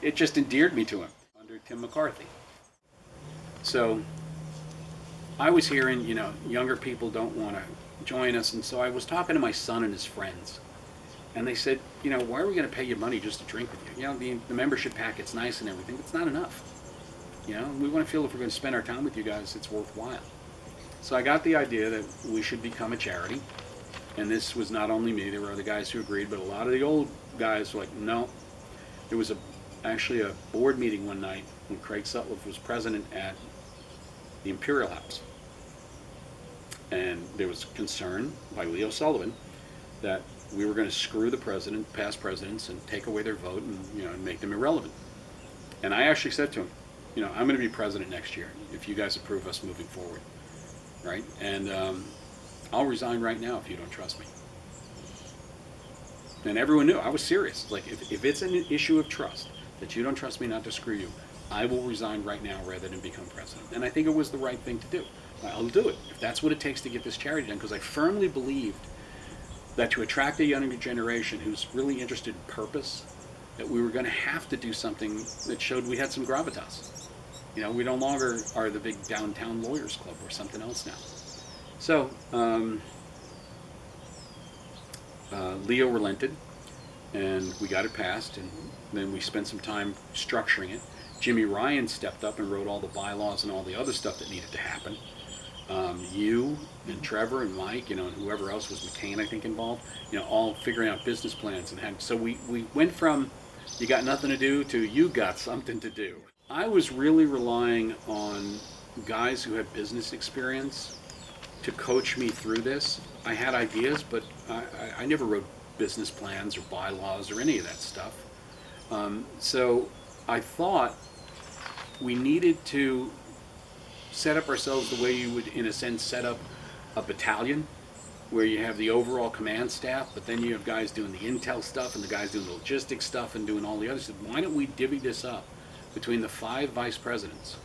it just endeared me to him under Tim McCarthy. So I was hearing, younger people don't want to join us, and so I was talking to my son and his friends, and they said, why are we going to pay you money just to drink with you? The membership packet's nice and everything, but it's not enough. We want to feel if we're going to spend our time with you guys, it's worthwhile. So I got the idea that we should become a charity, and this was not only me, there were other guys who agreed, but a lot of the old guys were like, no. There was actually a board meeting one night when Craig Sutliff was president at the Imperial House. And there was concern by Leo Sullivan that we were going to screw the past presidents, and take away their vote and make them irrelevant. And I actually said to him, I'm going to be president next year if you guys approve us moving forward, right? And I'll resign right now if you don't trust me. And everyone knew I was serious. Like, if it's an issue of trust, that you don't trust me not to screw you, I will resign right now rather than become president. And I think it was the right thing to do. I'll do it if that's what it takes to get this charity done, because I firmly believed that to attract a younger generation who's really interested in purpose, that we were going to have to do something that showed we had some gravitas. We no longer are the big downtown lawyers club or something else now. So Leo relented, and we got it passed, and then we spent some time structuring it. Jimmy Ryan stepped up and wrote all the bylaws and all the other stuff that needed to happen. You and Trevor and Mike, and whoever else was, McCain, I think, involved, all figuring out business plans. So we went from you got nothing to do to you got something to do. I was really relying on guys who had business experience to coach me through this. I had ideas, but I never wrote business plans or bylaws or any of that stuff. So I thought we needed to set up ourselves the way you would, in a sense, set up a battalion, where you have the overall command staff, but then you have guys doing the intel stuff and the guys doing the logistics stuff and doing all the other stuff. Why don't we divvy this up between the 5 vice presidents?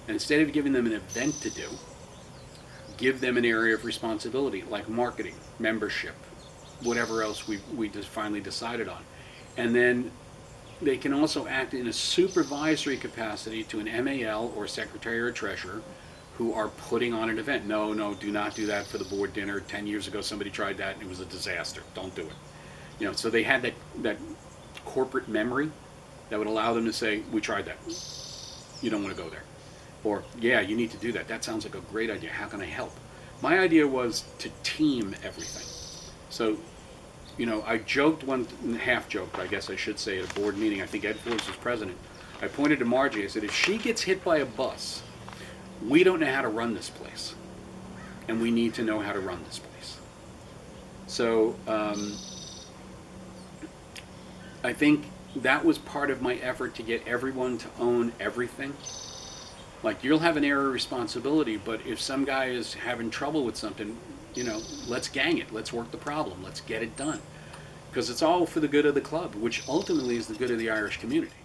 And instead of giving them an event to do, give them an area of responsibility, like marketing, membership, whatever else we just finally decided on. And then they can also act in a supervisory capacity to an MAL or secretary or treasurer who are putting on an event. No, do not do that for the board dinner. 10 years ago, somebody tried that and it was a disaster. Don't do it. So they had that corporate memory that would allow them to say, we tried that. You don't want to go there. Or, yeah, you need to do that. That sounds like a great idea. How can I help? My idea was to team everything. So, I joked half joked, I guess I should say, at a board meeting. I think Ed Forbes was president. I pointed to Margie. I said, if she gets hit by a bus, we don't know how to run this place. And we need to know how to run this place. So, I think that was part of my effort to get everyone to own everything. Like, you'll have an area of responsibility, but if some guy is having trouble with something, let's gang it. Let's work the problem. Let's get it done. Because it's all for the good of the club, which ultimately is the good of the Irish community.